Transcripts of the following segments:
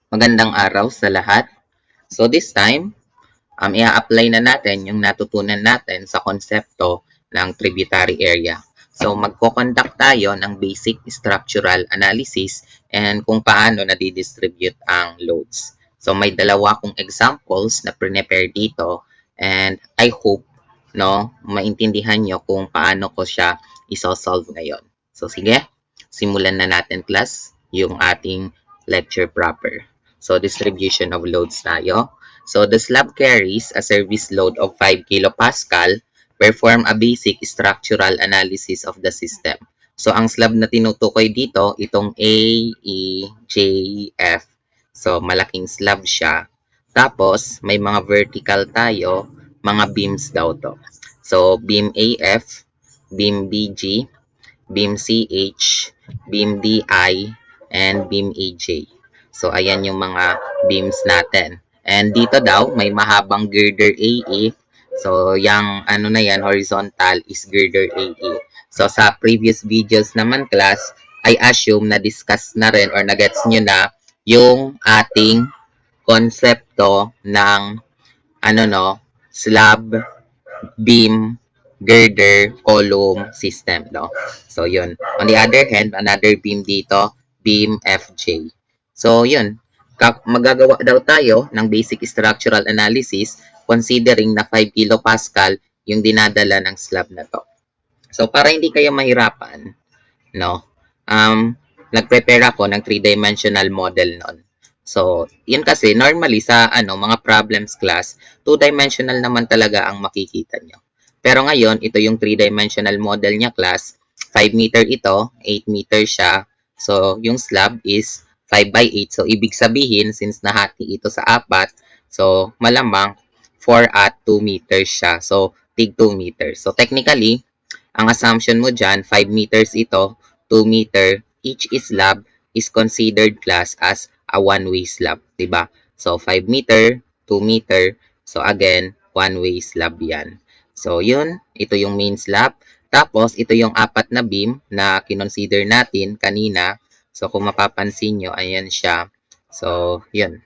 Magandang araw sa lahat. So this time, i-apply na natin yung natutunan natin sa konsepto ng tributary area. So magko-conduct tayo ng basic structural analysis and kung paano nadidistribute ang loads. So may dalawa kong examples na prepare dito and I hope maintindihan nyo kung paano ko siya isosolve ngayon. So sige, simulan na natin class yung ating lecture proper. So distribution of loads tayo. So the slab carries a service load of 5 kilopascal. Perform a basic structural analysis of the system. So ang slab na tinutukoy dito, itong A, E, J, F. So malaking slab siya. Tapos may mga vertical tayo, mga beams daw to. So beam AF, beam BG, beam CH, beam DI, and beam AJ. So ayan yung mga beams natin. And dito daw, may mahabang girder AE. So, yung ano na yan, horizontal is girder AE. So, sa previous videos naman class, I assume na discuss na rin or na-gets nyo na yung ating konsepto ng slab, beam, girder, column system. No? So, yun. On the other hand, another beam dito, beam FJ. So, yun magagawa daw tayo ng basic structural analysis considering na 5 kilopascal yung dinadala ng slab na to. So, para hindi kayo mahirapan, nag-prepare ako ng 3-dimensional model nun. So, yun kasi, normally sa mga problems class, 2-dimensional naman talaga ang makikita nyo. Pero ngayon, ito yung 3-dimensional model niya class. 5 meter ito, 8 meter siya. So, yung slab is 5 by 8. So, ibig sabihin, since nahati ito sa 4, so, malamang 4 at 2 meters siya. So, tig 2 meters. So, technically, ang assumption mo dyan, 5 meters ito, 2 meter, each slab is considered class as a one-way slab. Diba? So, 5 meter, 2 meter. So, again, one-way slab yan. So, yun. Ito yung main slab. Tapos, ito yung 4 na beam na kinonsider natin kanina. So, kung mapapansin nyo, ayan siya. So, yun.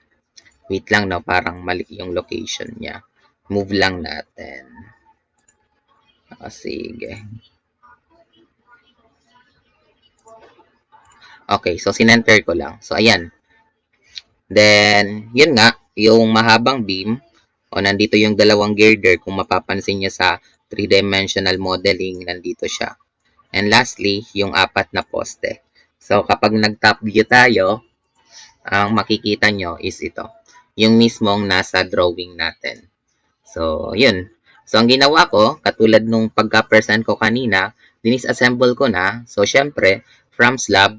Wait lang, no? Parang mali yung location niya. Move lang natin. O, sige. Okay, so sinenter ko lang. So, ayan. Then, yun nga, yung mahabang beam, o nandito yung dalawang girder, kung mapapansin nyo sa 3-dimensional modeling, nandito siya. And lastly, yung 4 na poste. So, kapag nag-top view tayo, ang makikita nyo is ito. Yung mismong nasa drawing natin. So, yun. So, ang ginawa ko, katulad nung pagka-present ko kanina, dinisassemble ko na. So, syempre, from slab,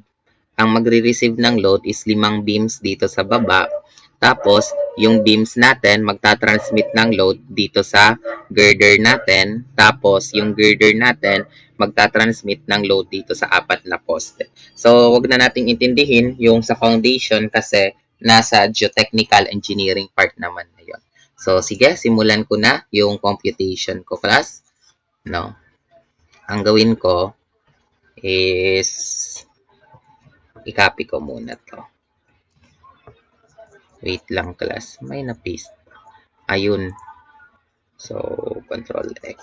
ang magre-receive ng load is 5 beams dito sa baba. Tapos, yung beams natin magta-transmit ng load dito sa girder natin. Tapos, yung girder natin magta-transmit ng load dito sa 4 na poste. So, wag na nating intindihin yung sa foundation kasi nasa geotechnical engineering part naman na yun. So, sige, simulan ko na yung computation ko, class. No? Ang gawin ko is i-copy ko muna to. Wait lang class. May na-paste. Ayun. So, Control X.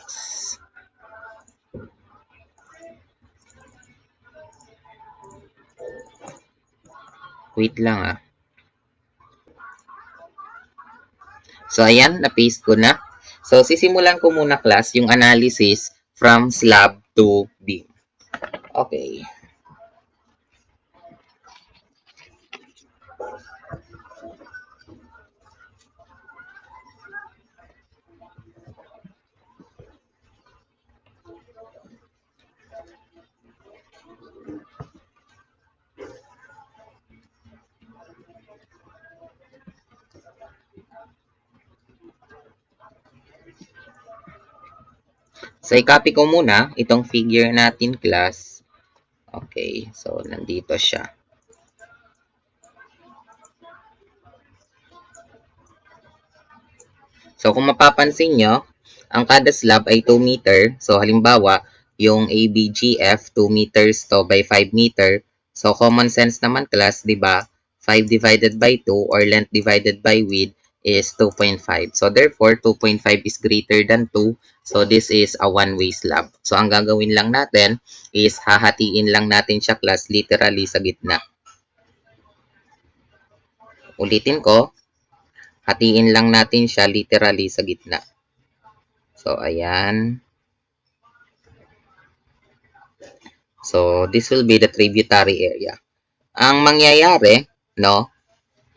Wait lang ah. So, ayan. Na-paste ko na. So, sisimulan ko muna class yung analysis from slab to beam. Okay. So, i-copy ko muna itong figure natin, class. Okay. So, nandito siya. So, kung mapapansin nyo, ang kada slab ay 2 meter. So, halimbawa, yung ABGF, 2 meters to by 5 meter. So, common sense naman, class, di ba? 5 divided by 2 or length divided by width is 2.5. So therefore, 2.5 is greater than 2. So this is a one-way slab. So ang gagawin lang natin is hahatiin lang natin siya class literally sa gitna. Ulitin ko, hatiin lang natin siya literally sa gitna. So ayan. So this will be the tributary area. Ang mangyayari, no,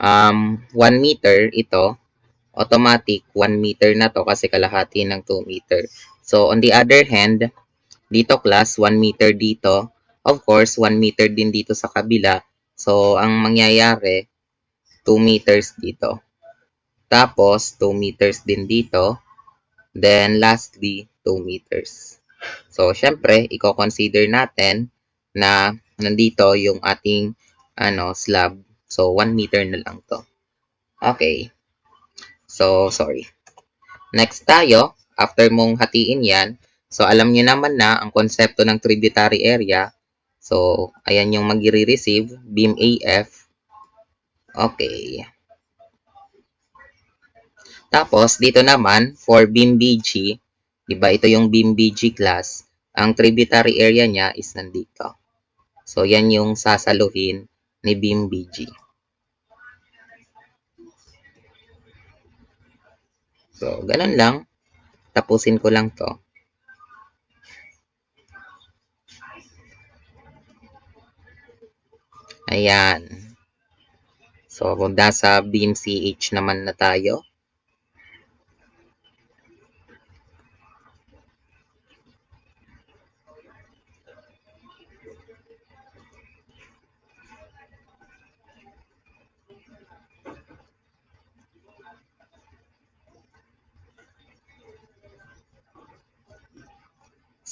1 meter ito, automatic 1 meter na to kasi kalahati ng 2 meter. So on the other hand, dito class 1 meter dito, of course 1 meter din dito sa kabila. So ang mangyayari 2 meters dito. Tapos 2 meters din dito. Then lastly 2 meters. So syempre, i-consider natin na nandito yung ating slab. So 1 meter na lang to. Okay. So sorry. Next tayo, after mong hatiin yan, so alam niyo naman na ang konsepto ng tributary area. So ayan yung magre-receive, beam AF. Okay. Tapos dito naman for beam BG, diba ito yung beam BG class, ang tributary area niya is nandito. So yan yung sasaluhin ni beam BG. So ganun lang. Tapusin ko lang to. Ayan. So kung nasa beam CH naman na tayo.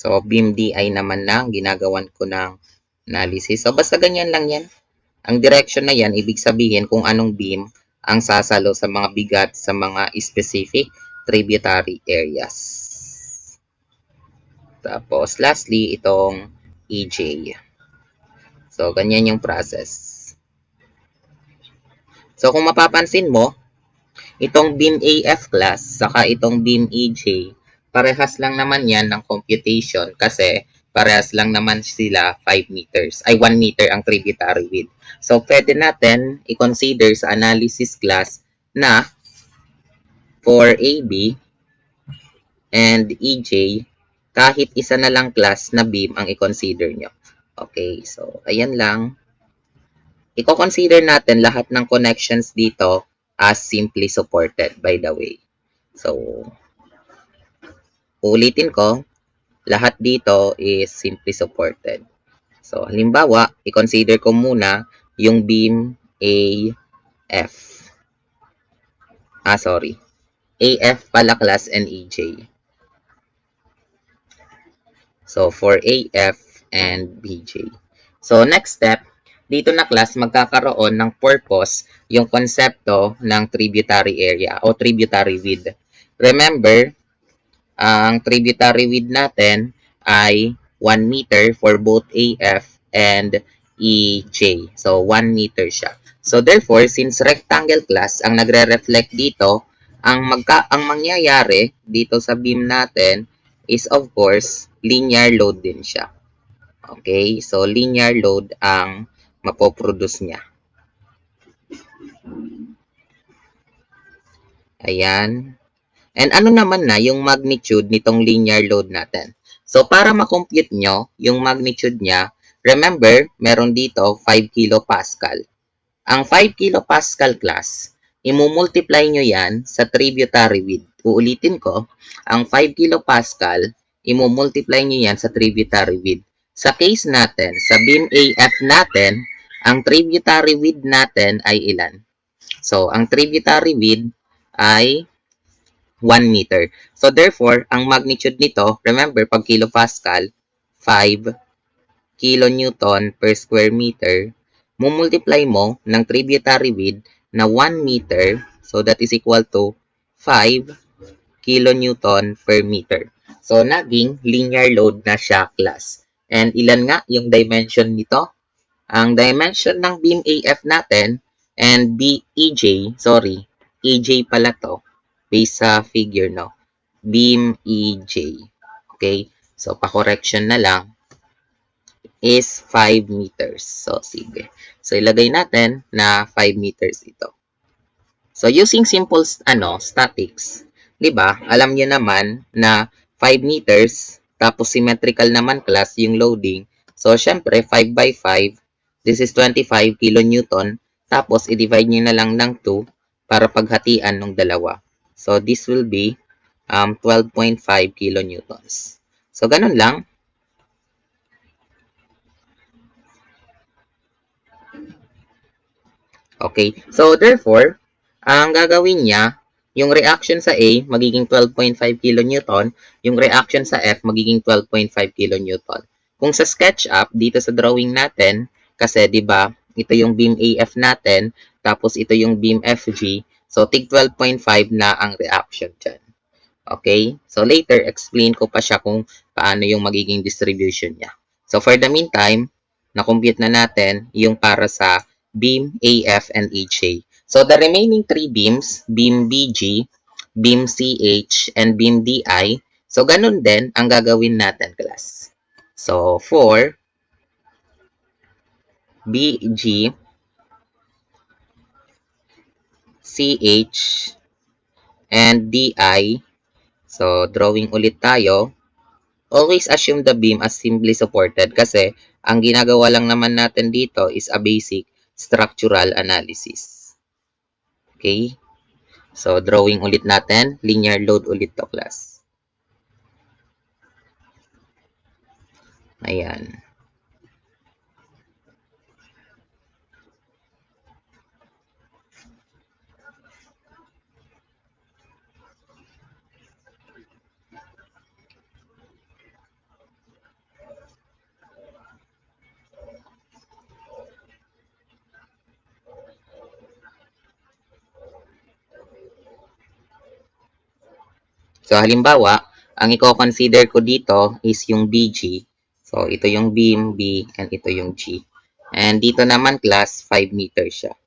So, beam DI naman na ginagawan ko ng analysis. So, basta ganyan lang yan. Ang direction na yan, ibig sabihin kung anong beam ang sasalo sa mga bigat sa mga specific tributary areas. Tapos, lastly, itong EJ. So, ganyan yung process. So, kung mapapansin mo, itong beam AF class, saka itong beam EJ, parehas lang naman yan ng computation kasi parehas lang naman sila 5 meters. Ay, 1 meter ang tributary width. So, pwede natin i-consider sa analysis class na for AB and EJ, kahit isa na lang class na beam ang i-consider nyo. Okay, so, ayan lang. I-consider natin lahat ng connections dito as simply supported, by the way. So, ulitin ko, lahat dito is simply supported. So, halimbawa, i-consider ko muna yung beam AF. AF pala class and EJ. So, for AF and BJ. So, next step, dito na class magkakaroon ng purpose yung konsepto ng tributary area o tributary width. Remember, ang tributary width natin ay 1 meter for both AF and EJ. So, 1 meter siya. So, therefore, since rectangle class ang nagre-reflect dito, ang mangyayari dito sa beam natin is of course, linear load din siya. Okay? So, linear load ang mapoproduce niya. Ayan. And ano naman na yung magnitude nitong linear load natin? So, para ma-compute nyo yung magnitude niya, remember, meron dito 5 kilopascal. Ang 5 kilopascal class, imumultiply nyo yan sa tributary width. Uulitin ko, ang 5 kilopascal, imumultiply nyo yan sa tributary width. Sa case natin, sa beam AF natin, ang tributary width natin ay ilan? So, ang tributary width ay 1 meter. So, therefore, ang magnitude nito, remember, pag kilopascal, 5 kilonewton per square meter, mumultiply mo ng tributary width na 1 meter, so that is equal to 5 kilonewton per meter. So, naging linear load na siya, class. And ilan nga yung dimension nito? Ang dimension ng beam AF natin, And EJ, sorry, EJ pala to, based sa figure, no? Beam EJ. Okay? So, pa-correction na lang is 5 meters. So, sige. So, ilagay natin na 5 meters ito. So, using simple statics, 'di ba? Alam niyo naman na 5 meters, tapos symmetrical naman class yung loading. So, syempre, 5 by 5, this is 25 kilonewton. Tapos, i-divide niyo na lang ng 2 para paghatian ng dalawa. So, this will be 12.5 kilonewtons. So, ganun lang. Okay. So, therefore, ang gagawin niya, yung reaction sa A, magiging 12.5 kilonewton. Yung reaction sa F, magiging 12.5 kilonewton. Kung sa SketchUp, dito sa drawing natin, kasi, di ba, ito yung beam AF natin, tapos ito yung beam FG. So, tig 12.5 na ang reaction dyan. Okay? So, later, explain ko pa siya kung paano yung magiging distribution niya. So, for the meantime, na-compute na natin yung para sa beam AF and HA. So, the remaining three beams, beam BG, beam CH, and beam DI, so ganun din ang gagawin natin, class. So, for BG, CH, and DI, so drawing ulit tayo. Always assume the beam as simply supported kasi ang ginagawa lang naman natin dito is a basic structural analysis. Okay? So, drawing ulit natin. Linear load ulit to, class. Ayan. So, halimbawa, ang i-consider ko dito is yung BG. So, ito yung beam, B, and ito yung G. And dito naman, class, 5 meters siya.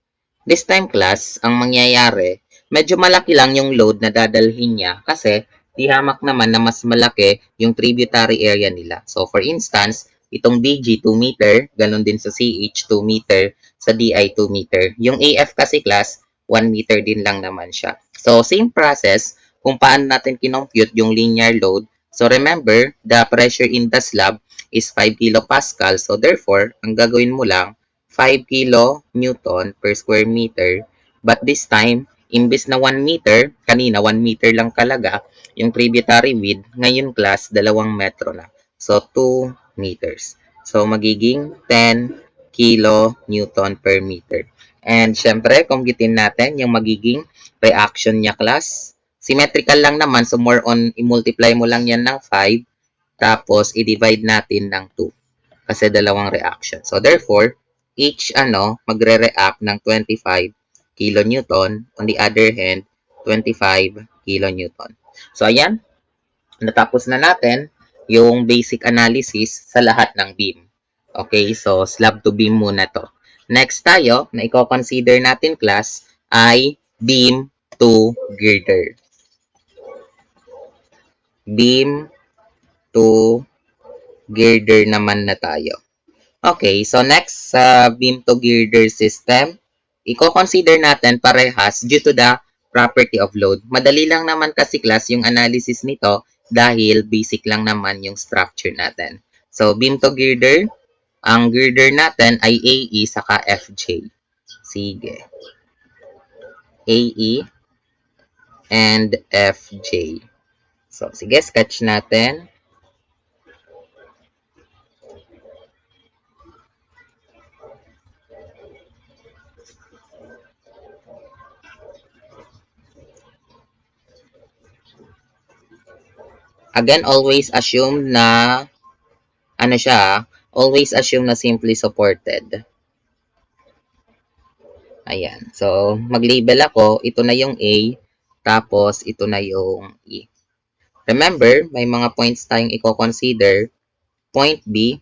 This time, class, ang mangyayari, medyo malaki lang yung load na dadalhin niya kasi di hamak naman na mas malaki yung tributary area nila. So, for instance, itong BG 2 meter, ganun din sa CH 2 meter, sa DI 2 meter. Yung AF kasi, class, 1 meter din lang naman siya. So, same process kung paano natin kinompute yung linear load. So, remember, the pressure in the slab is 5 kilopascal. So, therefore, ang gagawin mo lang, 5 kilonewton per square meter. But this time, imbis na 1 meter, kanina 1 meter lang talaga, yung tributary width, ngayon class, 2 metro na. So, 2 meters. So, magiging 10 kilonewton per meter. And, syempre, computein natin yung magiging reaction niya, class. Symmetrical lang naman, so more on, i-multiply mo lang yan ng 5, tapos i-divide natin ng 2. Kasi dalawang reaction. So, therefore, each magre-react ng 25 kilonewton. On the other hand, 25 kilonewton. So, ayan. Natapos na natin yung basic analysis sa lahat ng beam. Okay, so slab to beam muna to. Next tayo, na i-consider natin, class, ay beam to girder. Beam to girder naman na tayo. Okay, so next sa beam to girder system, i-consider natin parehas due to the property of load. Madali lang naman kasi, class, yung analysis nito dahil basic lang naman yung structure natin. So, beam to girder, ang girder natin ay AE saka FJ. Sige. AE and FJ. So, sige, sketch natin. Again, always assume na, always assume na simply supported. Ayan. So, mag-label ako. Ito na yung A, tapos ito na yung E. Remember, may mga points tayong i-consider. Point B,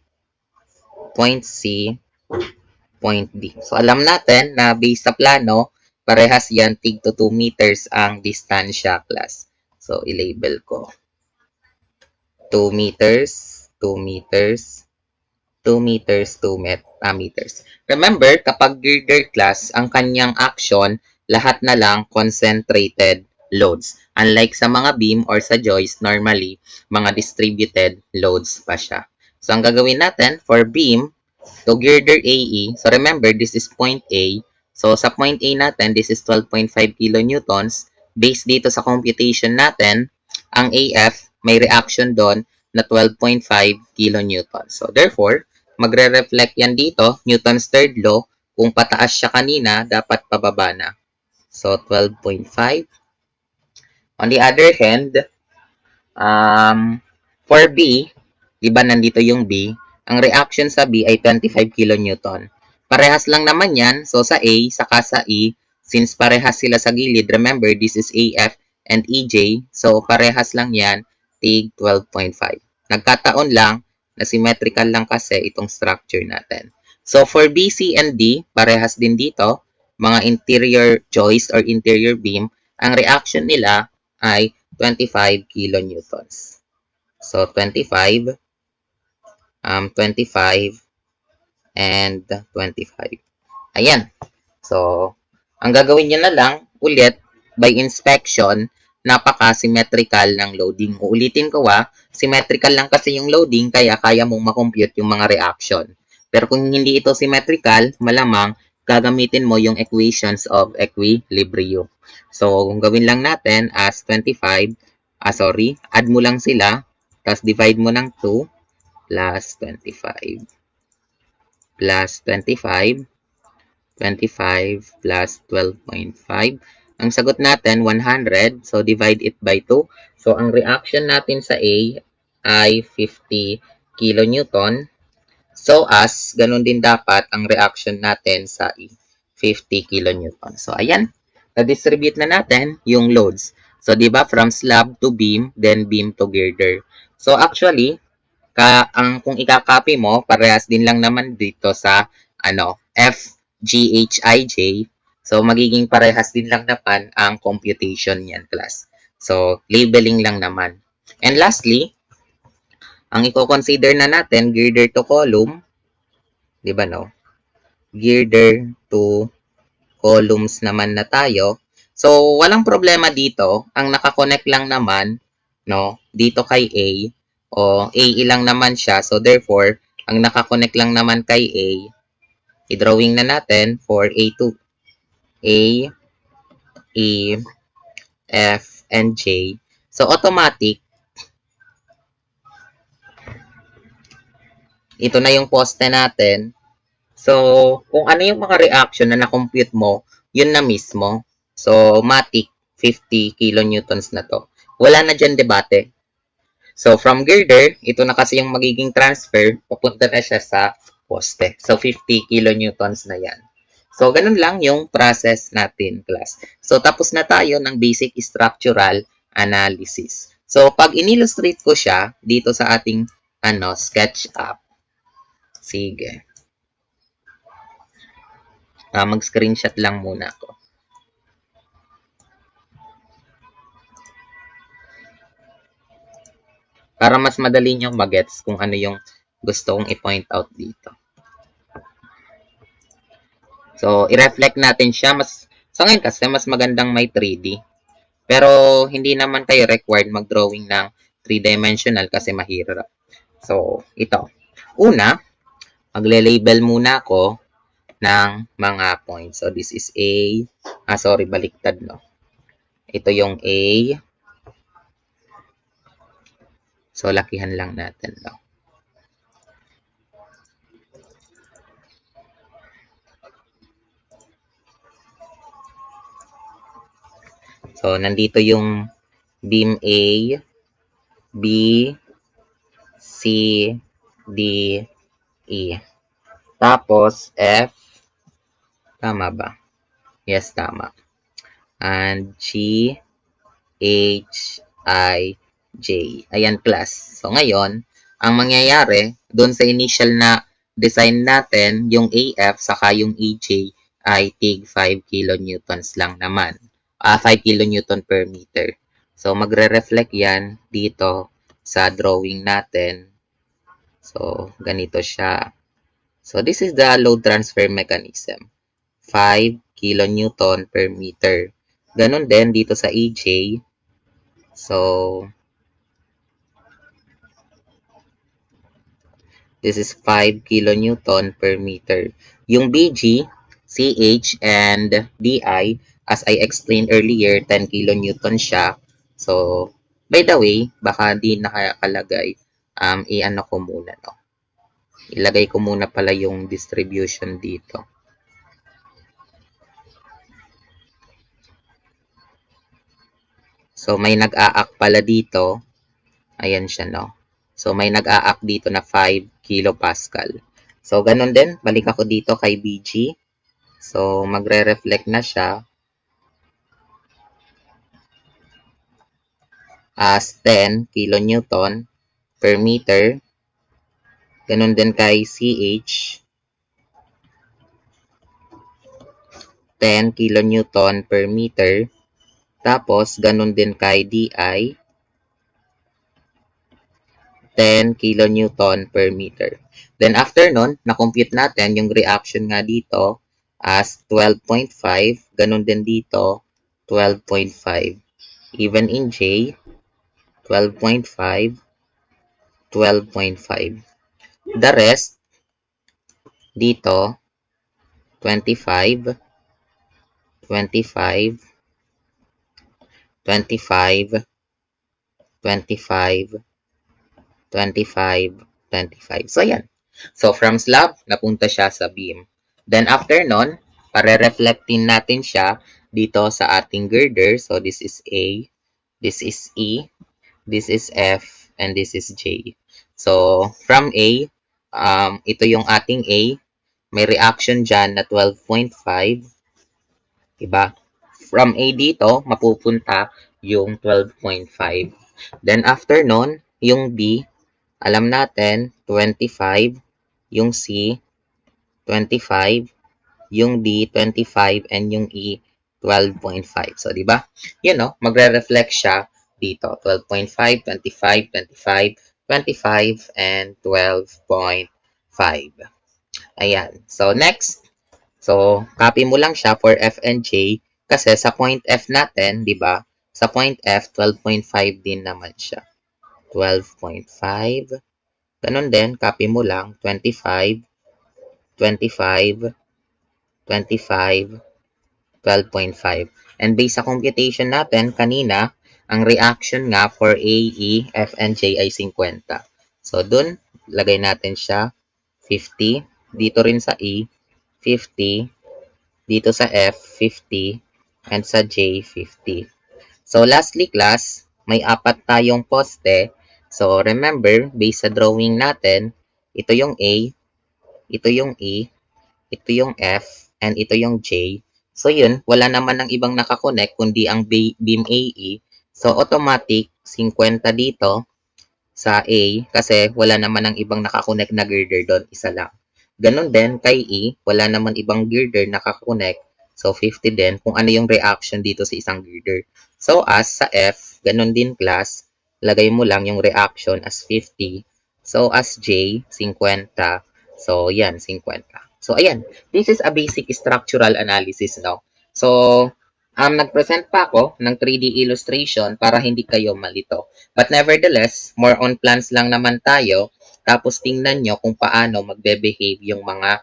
point C, point D. So, alam natin na based sa plano, parehas yan, tig to 2 meters ang distansya, class. So, i-label ko. 2 meters, 2 meters, 2 meters, 2 meters. Remember, kapag girder class, ang kanyang action, lahat na lang concentrated loads. Unlike sa mga beam or sa joist, normally, mga distributed loads pa siya. So, ang gagawin natin for beam, to girder AE, so remember, this is point A. So, sa point A natin, this is 12.5 kilonewtons. Based dito sa computation natin, ang AF, may reaction doon na 12.5 kilonewtons. So, therefore, magre-reflect yan dito, Newton's third law, kung pataas siya kanina, dapat pababa na. So, 12.5. On the other hand, for B, di ba nandito yung B, ang reaction sa B ay 25 kilonewton. Parehas lang naman yan. So, sa A, saka sa E, since parehas sila sa gilid, remember, this is AF and EJ. So, parehas lang yan, tig 12.5. Nagkataon lang na symmetrical lang kasi itong structure natin. So, for B, C, and D, parehas din dito, mga interior joist or interior beam, ang reaction nila ay 25 kilonewtons. So, 25, 25, and 25. Ayan. So, ang gagawin nyo na lang, ulit, by inspection, napaka-symmetrical ng loading. Uulitin ko symmetrical lang kasi yung loading, kaya kaya mong makompute yung mga reaction. Pero kung hindi ito symmetrical, malamang gagamitin mo yung equations of equilibrium. So, kung gawin lang natin as 25, add mo lang sila, tapos divide mo ng 2, plus 25, plus 25, 25 plus 12.5. Ang sagot natin, 100. So, divide it by 2. So, ang reaction natin sa A ay 50 kilonewton. So, as, ganun din dapat ang reaction natin sa E, 50 kilonewton. So, ayan. Na-distribute na natin yung loads. So, di ba, from slab to beam, then beam to girder. So, actually, kung ika-copy mo, parehas din lang naman dito sa FGHIJ. So, magiging parehas din lang naman ang computation niyan, class. So, labeling lang naman. And lastly, ang i-consider na natin, girder to column. Di ba, no? Girder to columns naman na tayo. So, walang problema dito. Ang nakakonect lang naman, no, dito kay A, o A lang naman siya. So, therefore, ang nakakonect lang naman kay A, i-drawing na natin for A2. A, E, F, and J. So, automatic, ito na yung poste natin. So, kung ano yung mga reaction na na-compute mo, yun na mismo. So, matic, 50 kilonewtons na to. Wala na dyan debate. So, from girder, ito na kasi yung magiging transfer, papunta na siya sa poste. So, 50 kilonewtons na yan. So, ganun lang yung process natin, class. So, tapos na tayo ng basic structural analysis. So, pag in-illustrate ko siya dito sa ating sketch app, sige. Mag-screenshot lang muna ako. Para mas madali nyo mag-gets kung ano yung gusto kong i-point out dito. So, i-reflect natin siya. Sa ngayon kasi, mas magandang may 3D. Pero, hindi naman kayo required mag-drawing ng 3-dimensional kasi mahirap. So, ito. Una, magle-label muna ako ng mga points. So, this is A. Baliktad, no? Ito yung A. So, lakihan lang natin, no? So, nandito yung beam A, B, C, D, E. Tapos, F. Tama ba? Yes, tama. And G, H, I, J. Ayan, class. So, ngayon, ang mangyayari, doon sa initial na design natin yung AF saka yung EJ ay tig 5 kilonewtons lang naman. 5 kilonewton per meter. So, magre-reflect yan dito sa drawing natin. So, ganito siya. So, this is the load transfer mechanism. 5 kilonewton per meter. Ganon din dito sa EJ. So, this is 5 kilonewton per meter. Yung BG, CH, and DI, as I explained earlier, 10 kilonewton siya. So, by the way, baka di nakakalagay. I-ano ko muna, no? Ilagay ko muna pala yung distribution dito. So, may nag-a-act pala dito. Ayan siya, no? So, may nag-a-act dito na 5 kilopascal. So, ganun din. Balik ako dito kay BG. So, magre-reflect na siya as 10 kilonewton per meter. Ganun din kay CH. 10 kilonewton per meter. Tapos, ganun din kay DI. 10 kilonewton per meter. Then, after nun, na-compute natin yung reaction nga dito as 12.5. Ganun din dito, 12.5. Even in J, 12.5, 12.5. The rest, dito, 25, 25, 25, 25, 25, 25. So, yan. So, from slab, napunta siya sa beam. Then, after nun, pare-reflectin natin siya dito sa ating girder. So, this is A, this is E, this is F, and this is J. So, from A, ito yung ating A. May reaction dyan na 12.5. Diba? From A dito, mapupunta yung 12.5. Then, after nun, yung B, alam natin, 25, yung C, 25, yung D, 25, and yung E, 12.5. So, di ba? Yun, no? Magre-reflect siya dito. 12.5, 25, 25, 25, and 12.5. Ayan. So, next. So, copy mo lang siya for F and J kasi sa point F natin, di ba? Sa point F, 12.5 din naman siya. 12.5. Ganun din, copy mo lang, 25, 25, 25, 12.5. And based sa computation natin, kanina, ang reaction nga for A, E, F, and J ay 50. So, dun, lagay natin siya, 50. Dito rin sa E, 50. Dito sa F, 50. And sa J, 50. So, lastly, class, may 4 tayong poste. So, remember, based sa drawing natin, ito yung A, ito yung E, ito yung F, and ito yung J. So, yun, wala naman ng ibang nakakonect kundi ang beam AE. So, automatic, 50 dito sa A kasi wala naman ng ibang nakakonect na girder doon, isa lang. Ganon din kay E, wala naman ibang girder nakakonect. So, 50 din kung ano yung reaction dito sa isang girder. So, as sa F, ganon din class, lagay mo lang yung reaction as 50. So, as J, 50. So, yan, 50. So, ayan. This is a basic structural analysis, no? So, nag-present pa ako ng 3D illustration para hindi kayo malito. But nevertheless, more on plans lang naman tayo. Tapos, tingnan nyo kung paano magbe-behave yung mga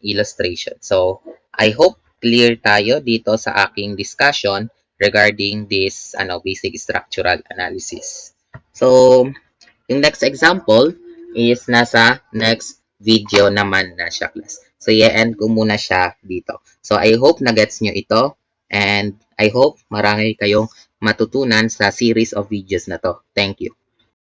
illustration. So, I hope clear tayo dito sa aking discussion regarding this basic structural analysis. So, yung next example is nasa next video naman na siya, class. So, i-end ko muna siya dito. So, I hope na-gets nyo ito and I hope marami kayong matutunan sa series of videos na to. Thank you.